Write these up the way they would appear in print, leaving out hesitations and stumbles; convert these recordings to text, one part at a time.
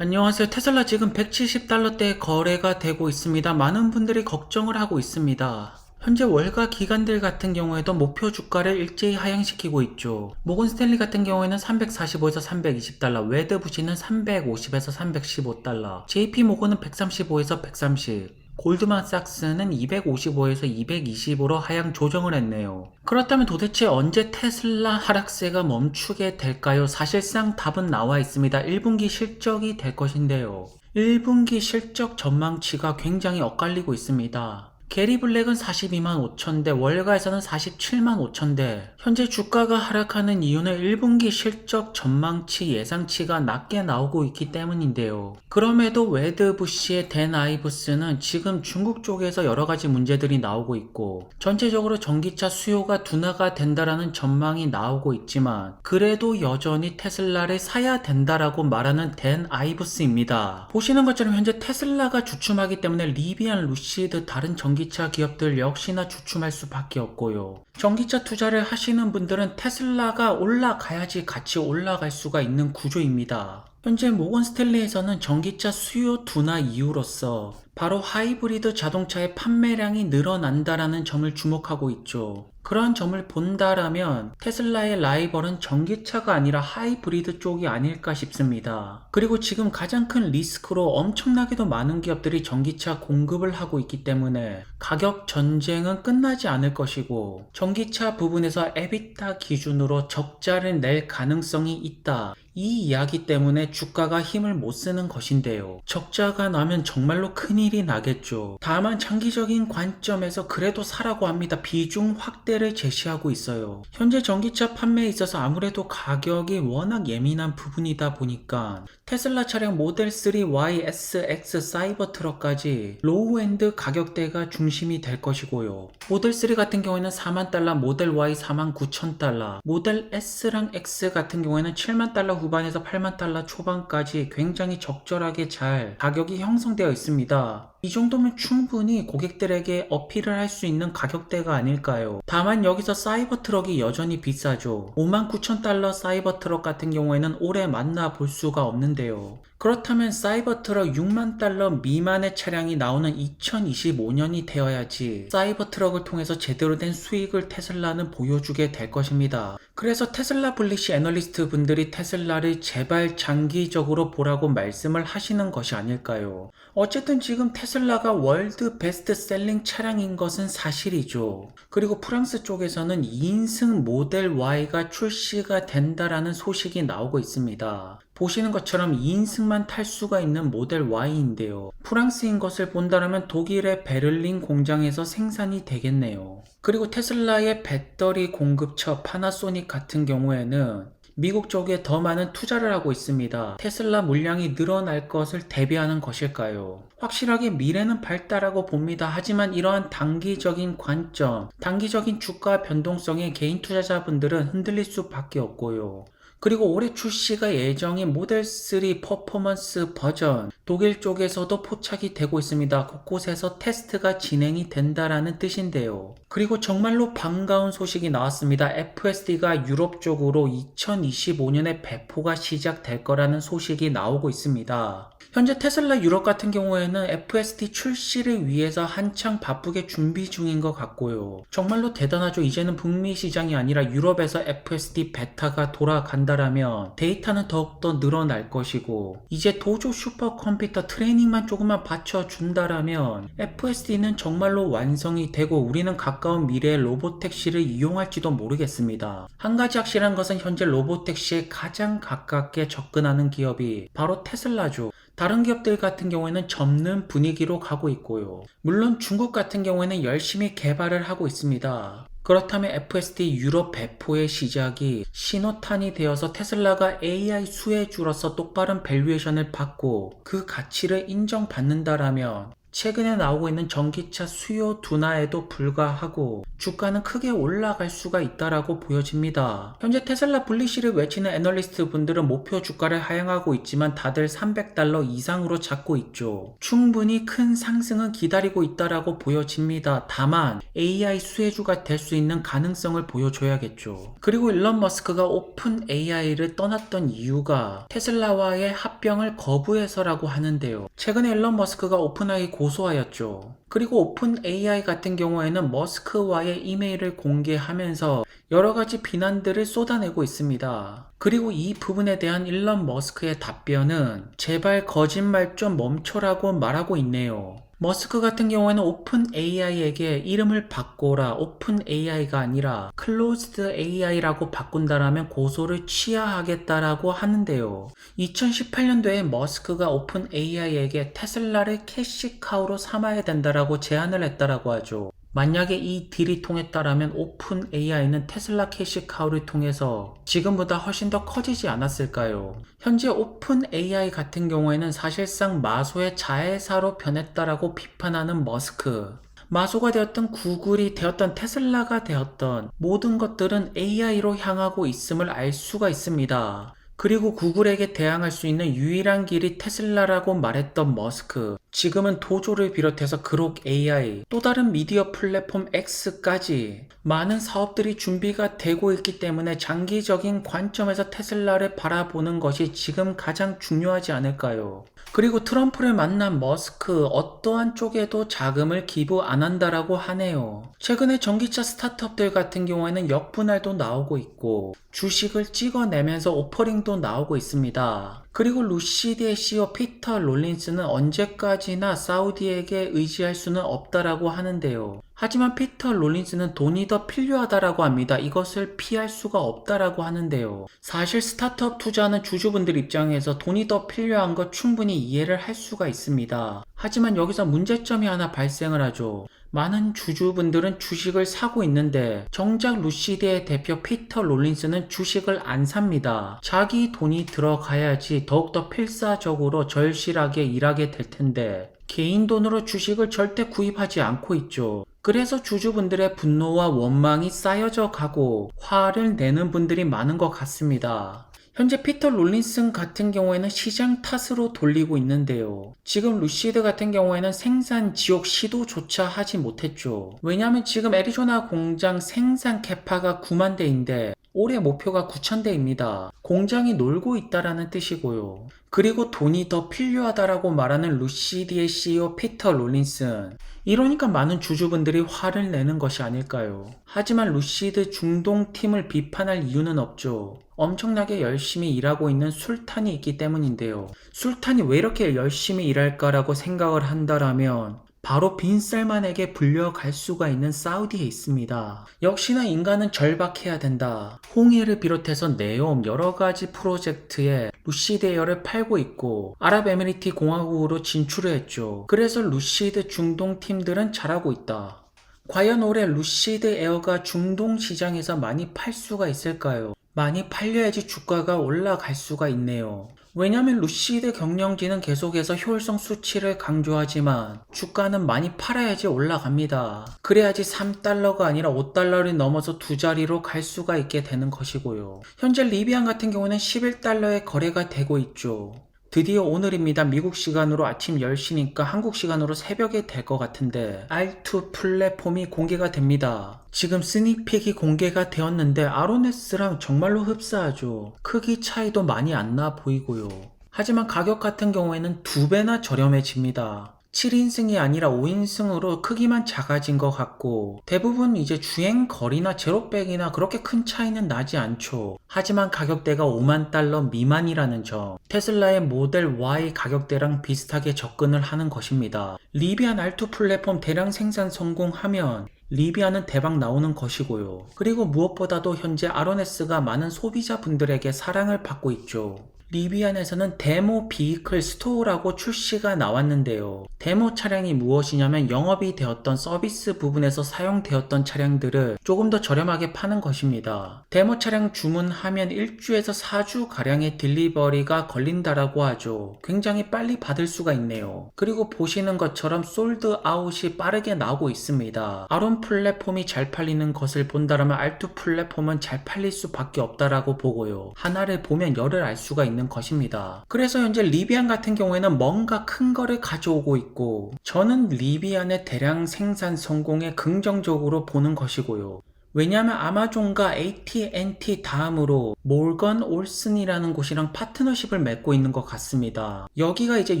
안녕하세요. 테슬라 지금 170달러대에 거래가 되고 있습니다. 많은 분들이 걱정을 하고 있습니다. 현재 월가 기관들 같은 경우에도 목표 주가를 일제히 하향시키고 있죠. 모건 스탠리 같은 경우에는 345에서 320달러, 웨드부시는 350에서 315달러, JP 모건은 135에서 130, 골드만삭스는 255에서 220으로 하향 조정을 했네요. 그렇다면 도대체 언제 테슬라 하락세가 멈추게 될까요? 사실상 답은 나와 있습니다. 1분기 실적이 될 것인데요. 1분기 실적 전망치가 굉장히 엇갈리고 있습니다. 게리 블랙은 42만 5천대, 월가에서는 47만 5천대. 현재 주가가 하락하는 이유는 1분기 실적 전망치 예상치가 낮게 나오고 있기 때문인데요. 그럼에도 웨드부시의 댄 아이브스는 지금 중국 쪽에서 여러가지 문제들이 나오고 있고 전체적으로 전기차 수요가 둔화가 된다라는 전망이 나오고 있지만 그래도 여전히 테슬라를 사야 된다라고 말하는 댄 아이브스입니다. 보시는 것처럼 현재 테슬라가 주춤하기 때문에 리비안, 루시드, 다른 전기차 기업들 역시나 주춤할 수밖에 없고요. 전기차 투자를 하시는 분들은 테슬라가 올라가야지 같이 올라갈 수가 있는 구조입니다. 현재 모건 스탠리에서는 전기차 수요 둔화 이유로서 바로 하이브리드 자동차의 판매량이 늘어난다라는 점을 주목하고 있죠. 그러한 점을 본다라면 테슬라의 라이벌은 전기차가 아니라 하이브리드 쪽이 아닐까 싶습니다. 그리고 지금 가장 큰 리스크로 엄청나게도 많은 기업들이 전기차 공급을 하고 있기 때문에 가격 전쟁은 끝나지 않을 것이고 전기차 부분에서 에비타 기준으로 적자를 낼 가능성이 있다. 이 이야기 때문에 주가가 힘을 못 쓰는 것인데요. 적자가 나면 정말로 큰일이 나겠죠. 다만 장기적인 관점에서 그래도 사라고 합니다. 비중 확대를 제시하고 있어요. 현재 전기차 판매에 있어서 아무래도 가격이 워낙 예민한 부분이다 보니까 테슬라 차량 모델 3, Y, S, X, 사이버 트럭까지 로우엔드 가격대가 중심이 될 것이고요. 모델 3 같은 경우에는 4만 달러, 모델 Y 4만 9천 달러, 모델 S랑 X 같은 경우에는 7만 달러 후반에서 8만 달러 초반까지 굉장히 적절하게 잘 가격이 형성되어 있습니다. 이 정도면 충분히 고객들에게 어필을 할 수 있는 가격대가 아닐까요? 다만 여기서 사이버 트럭이 여전히 비싸죠. 5만 9천 달러 사이버 트럭 같은 경우에는 올해 만나볼 수가 없는데요. 그렇다면 사이버 트럭 6만 달러 미만의 차량이 나오는 2025년이 되어야지 사이버 트럭을 통해서 제대로 된 수익을 테슬라는 보여주게 될 것입니다. 그래서 테슬라 블리시 애널리스트 분들이 테슬라를 제발 장기적으로 보라고 말씀을 하시는 것이 아닐까요? 어쨌든 지금 테슬라가 월드 베스트 셀링 차량인 것은 사실이죠. 그리고 프랑스 쪽에서는 2인승 모델 Y가 출시가 된다라는 소식이 나오고 있습니다. 보시는 것처럼 2인승만 탈 수가 있는 모델 Y인데요. 프랑스인 것을 본다면 독일의 베를린 공장에서 생산이 되겠네요. 그리고 테슬라의 배터리 공급처 파나소닉 같은 경우에는 미국 쪽에 더 많은 투자를 하고 있습니다. 테슬라 물량이 늘어날 것을 대비하는 것일까요? 확실하게 미래는 밝다라고 봅니다. 하지만 이러한 단기적인 관점, 단기적인 주가 변동성에 개인 투자자분들은 흔들릴 수밖에 없고요. 그리고 올해 출시가 예정인 모델 3 퍼포먼스 버전 독일 쪽에서도 포착이 되고 있습니다. 곳곳에서 테스트가 진행이 된다라는 뜻인데요. 그리고 정말로 반가운 소식이 나왔습니다. FSD가 유럽 쪽으로 2025년에 배포가 시작될 거라는 소식이 나오고 있습니다. 현재 테슬라 유럽 같은 경우에는 FSD 출시를 위해서 한창 바쁘게 준비 중인 것 같고요. 정말로 대단하죠. 이제는 북미 시장이 아니라 유럽에서 FSD 베타가 돌아간다라면 데이터는 더욱더 늘어날 것이고 이제 도조 슈퍼컴퓨터 트레이닝만 조금만 받쳐준다라면 FSD는 정말로 완성이 되고 우리는 가까운 미래에 로보택시를 이용할지도 모르겠습니다. 한 가지 확실한 것은 현재 로보택시에 가장 가깝게 접근하는 기업이 바로 테슬라죠. 다른 기업들 같은 경우에는 접는 분위기로 가고 있고요. 물론 중국 같은 경우에는 열심히 개발을 하고 있습니다. 그렇다면 FSD 유럽 배포의 시작이 신호탄이 되어서 테슬라가 AI 수혜주로서 똑바른 밸류에이션을 받고 그 가치를 인정받는다라면 최근에 나오고 있는 전기차 수요 둔화에도 불과하고 주가는 크게 올라갈 수가 있다라고 보여집니다. 현재 테슬라 분리시를 외치는 애널리스트 분들은 목표 주가를 하향하고 있지만 다들 $300 이상으로 잡고 있죠. 충분히 큰 상승은 기다리고 있다라고 보여집니다. 다만 AI 수혜주가 될 수 있는 가능성을 보여줘야겠죠. 그리고 일론 머스크가 오픈 AI를 떠났던 이유가 테슬라와의 합병을 거부해서라고 하는데요. 최근에 일론 머스크가 오픈AI 고소하였죠. 그리고 오픈 AI 같은 경우에는 머스크와의 이메일을 공개하면서 여러가지 비난들을 쏟아내고 있습니다. 그리고 이 부분에 대한 일론 머스크의 답변은 제발 거짓말 좀 멈춰라고 말하고 있네요. 머스크 같은 경우에는 오픈 AI에게 이름을 바꿔라, 오픈 AI가 아니라 클로즈드 AI라고 바꾼다라면 고소를 취하하겠다라고 하는데요. 2018년도에 머스크가 오픈 AI에게 테슬라를 캐시카우로 삼아야 된다라고 제안을 했다라고 하죠. 만약에 이 딜이 통했다라면 오픈 AI는 테슬라 캐시카우를 통해서 지금보다 훨씬 더 커지지 않았을까요? 현재 오픈 AI 같은 경우에는 사실상 마소의 자회사로 변했다라고 비판하는 머스크. 마소가 되었던 구글이 되었던 테슬라가 되었던 모든 것들은 AI로 향하고 있음을 알 수가 있습니다. 그리고 구글에게 대항할 수 있는 유일한 길이 테슬라라고 말했던 머스크. 지금은 도조를 비롯해서 그록 AI, 또 다른 미디어 플랫폼 X까지 많은 사업들이 준비가 되고 있기 때문에 장기적인 관점에서 테슬라를 바라보는 것이 지금 가장 중요하지 않을까요? 그리고 트럼프를 만난 머스크 어떠한 쪽에도 자금을 기부 안 한다라고 하네요. 최근에 전기차 스타트업들 같은 경우에는 역분할도 나오고 있고 주식을 찍어내면서 오퍼링도 나오고 있습니다. 그리고 루시드의 CEO 피터 롤린스는 언제까지나 사우디에게 의지할 수는 없다라고 하는데요. 하지만 피터 롤린스는 돈이 더 필요하다라고 합니다. 이것을 피할 수가 없다라고 하는데요. 사실 스타트업 투자하는 주주분들 입장에서 돈이 더 필요한 것 충분히 이해를 할 수가 있습니다. 하지만 여기서 문제점이 하나 발생을 하죠. 많은 주주분들은 주식을 사고 있는데 정작 루시드의 대표 피터 롤린스는 주식을 안 삽니다. 자기 돈이 들어가야지 더욱더 필사적으로 절실하게 일하게 될 텐데 개인 돈으로 주식을 절대 구입하지 않고 있죠. 그래서 주주분들의 분노와 원망이 쌓여져 가고 화를 내는 분들이 많은 것 같습니다. 현재 피터 롤린슨 같은 경우에는 시장 탓으로 돌리고 있는데요. 지금 루시드 같은 경우에는 생산 지옥 시도조차 하지 못했죠. 왜냐하면 지금 애리조나 공장 생산 캐파가 9만 대인데 올해 목표가 9천 대입니다. 공장이 놀고 있다라는 뜻이고요. 그리고 돈이 더 필요하다라고 말하는 루시드의 CEO 피터 롤린슨. 이러니까 많은 주주분들이 화를 내는 것이 아닐까요? 하지만 루시드 중동팀을 비판할 이유는 없죠. 엄청나게 열심히 일하고 있는 술탄이 있기 때문인데요. 술탄이 왜 이렇게 열심히 일할까라고 생각을 한다라면 바로 빈살만에게 불려갈 수가 있는 사우디에 있습니다. 역시나 인간은 절박해야 된다. 홍해를 비롯해서 네옴 여러가지 프로젝트에 루시드 에어를 팔고 있고 아랍에미리트 공화국으로 진출을 했죠. 그래서 루시드 중동 팀들은 잘하고 있다. 과연 올해 루시드 에어가 중동 시장에서 많이 팔 수가 있을까요? 많이 팔려야지 주가가 올라갈 수가 있네요. 왜냐면 루시드 경영진은 계속해서 효율성 수치를 강조하지만 주가는 많이 팔아야지 올라갑니다. 그래야지 3달러가 아니라 5달러를 넘어서 두 자리로 갈 수가 있게 되는 것이고요. 현재 리비안 같은 경우는 11달러에 거래가 되고 있죠. 드디어 오늘입니다. 미국 시간으로 아침 10시니까 한국 시간으로 새벽에 될 것 같은데 R2 플랫폼이 공개가 됩니다. 지금 스닉픽이 공개가 되었는데 아로네스랑 정말로 흡사하죠. 크기 차이도 많이 안 나 보이고요. 하지만 가격 같은 경우에는 2배나 저렴해집니다. 7인승이 아니라 5인승으로 크기만 작아진 것 같고 대부분 이제 주행 거리나 제로백이나 그렇게 큰 차이는 나지 않죠. 하지만 가격대가 5만 달러 미만이라는 점, 테슬라의 모델 Y 가격대랑 비슷하게 접근을 하는 것입니다. 리비안 R2 플랫폼 대량 생산 성공하면 리비안은 대박 나오는 것이고요. 그리고 무엇보다도 현재 아로네스가 많은 소비자분들에게 사랑을 받고 있죠. 리비안에서는 데모 비이클 스토어라고 출시가 나왔는데요. 데모 차량이 무엇이냐면 영업이 되었던 서비스 부분에서 사용되었던 차량들을 조금 더 저렴하게 파는 것입니다. 데모 차량 주문하면 1주에서 4주 가량의 딜리버리가 걸린다라고 하죠. 굉장히 빨리 받을 수가 있네요. 그리고 보시는 것처럼 솔드 아웃이 빠르게 나오고 있습니다. R1 플랫폼이 잘 팔리는 것을 본다라면 R2 플랫폼은 잘 팔릴 수밖에 없다라고 보고요. 하나를 보면 열을 알 수가 있는 것입니다. 그래서 현재 리비안 같은 경우에는 뭔가 큰 거를 가져오고 있고, 저는 리비안의 대량 생산 성공에 긍정적으로 보는 것이고요. 왜냐하면 아마존과 AT&T 다음으로 몰건 올슨이라는 곳이랑 파트너십을 맺고 있는 것 같습니다. 여기가 이제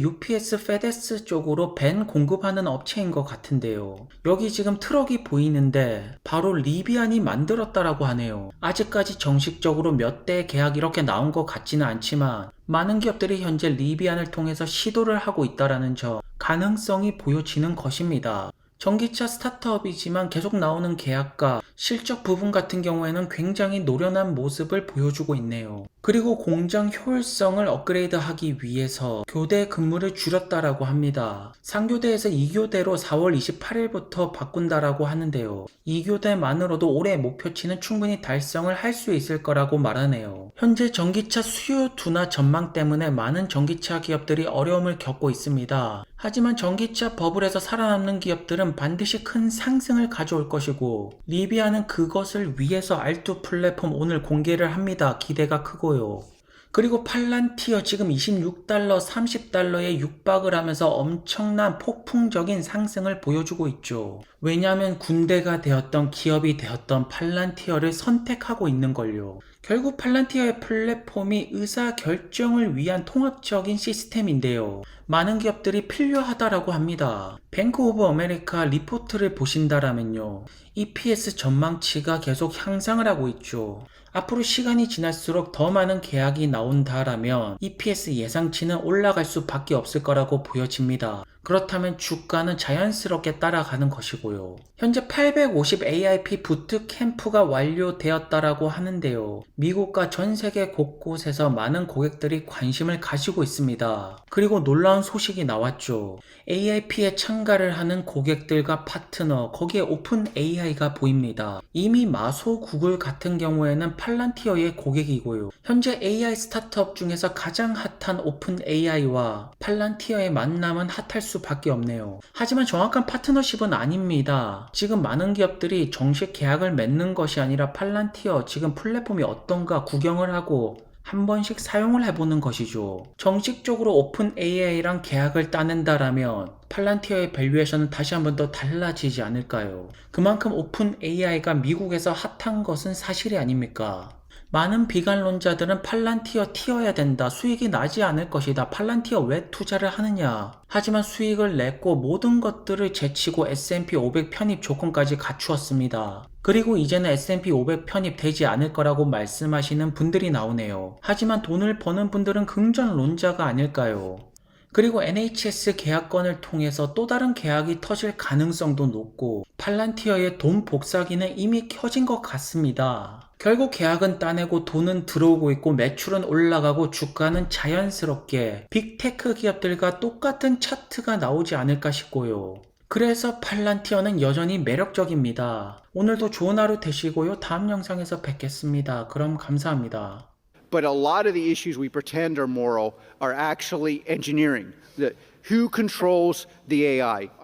UPS, 페데스 쪽으로 밴 공급하는 업체인 것 같은데요. 여기 지금 트럭이 보이는데 바로 리비안이 만들었다라고 하네요. 아직까지 정식적으로 몇 대 계약 이렇게 나온 것 같지는 않지만 많은 기업들이 현재 리비안을 통해서 시도를 하고 있다라는 점, 가능성이 보여지는 것입니다. 전기차 스타트업이지만 계속 나오는 계약과 실적 부분 같은 경우에는 굉장히 노련한 모습을 보여주고 있네요. 그리고 공장 효율성을 업그레이드하기 위해서 교대 근무를 줄였다라고 합니다. 3교대에서 2교대로 4월 28일부터 바꾼다라고 하는데요. 2교대만으로도 올해 목표치는 충분히 달성을 할 수 있을 거라고 말하네요. 현재 전기차 수요 둔화 전망 때문에 많은 전기차 기업들이 어려움을 겪고 있습니다. 하지만 전기차 버블에서 살아남는 기업들은 반드시 큰 상승을 가져올 것이고, 리비안은 그것을 위해서 R2 플랫폼 오늘 공개를 합니다. 기대가 크고요. 그리고 팔란티어 지금 26달러, 30달러에 육박을 하면서 엄청난 폭풍적인 상승을 보여주고 있죠. 왜냐하면 군대가 되었던 기업이 되었던 팔란티어를 선택하고 있는 걸요. 결국 팔란티어의 플랫폼이 의사결정을 위한 통합적인 시스템인데요. 많은 기업들이 필요하다라고 합니다. 뱅크 오브 아메리카 리포트를 보신다라면요. EPS 전망치가 계속 향상을 하고 있죠. 앞으로 시간이 지날수록 더 많은 계약이 나온다라면 EPS 예상치는 올라갈 수밖에 없을 거라고 보여집니다. 그렇다면 주가는 자연스럽게 따라가는 것이고요. 현재 850 AIP 부트 캠프가 완료되었다라고 하는데요. 미국과 전 세계 곳곳에서 많은 고객들이 관심을 가지고 있습니다. 그리고 놀라운 소식이 나왔죠. AIP에 참가를 하는 고객들과 파트너, 거기에 오픈 AI가 보입니다. 이미 마소 구글 같은 경우에는 팔란티어의 고객이고요. 현재 AI 스타트업 중에서 가장 핫한 오픈 AI와 팔란티어의 만남은 핫할 수밖에 없네요. 하지만 정확한 파트너십은 아닙니다. 지금 많은 기업들이 정식 계약을 맺는 것이 아니라 팔란티어 지금 플랫폼이 어떤가 구경을 하고 한 번씩 사용을 해보는 것이죠. 정식적으로 오픈 AI랑 계약을 따낸다라면 팔란티어의 밸류에이션은 다시 한 번 더 달라지지 않을까요? 그만큼 오픈 AI가 미국에서 핫한 것은 사실이 아닙니까? 많은 비관론자들은 팔란티어 튀어야 된다, 수익이 나지 않을 것이다, 팔란티어 왜 투자를 하느냐. 하지만 수익을 냈고 모든 것들을 제치고 S&P 500 편입 조건까지 갖추었습니다. 그리고 이제는 S&P 500 편입 되지 않을 거라고 말씀하시는 분들이 나오네요. 하지만 돈을 버는 분들은 긍정론자가 아닐까요? 그리고 NHS 계약건을 통해서 또 다른 계약이 터질 가능성도 높고, 팔란티어의 돈 복사기는 이미 켜진 것 같습니다. 결국 계약은 따내고 돈은 들어오고 있고 매출은 올라가고 주가는 자연스럽게 빅테크 기업들과 똑같은 차트가 나오지 않을까 싶고요. 그래서 팔란티어는 여전히 매력적입니다. 오늘도 좋은 하루 되시고요. 다음 영상에서 뵙겠습니다. 그럼 감사합니다. But a lot of the issues we pretend are moral are actually engineering. Who controls the AI?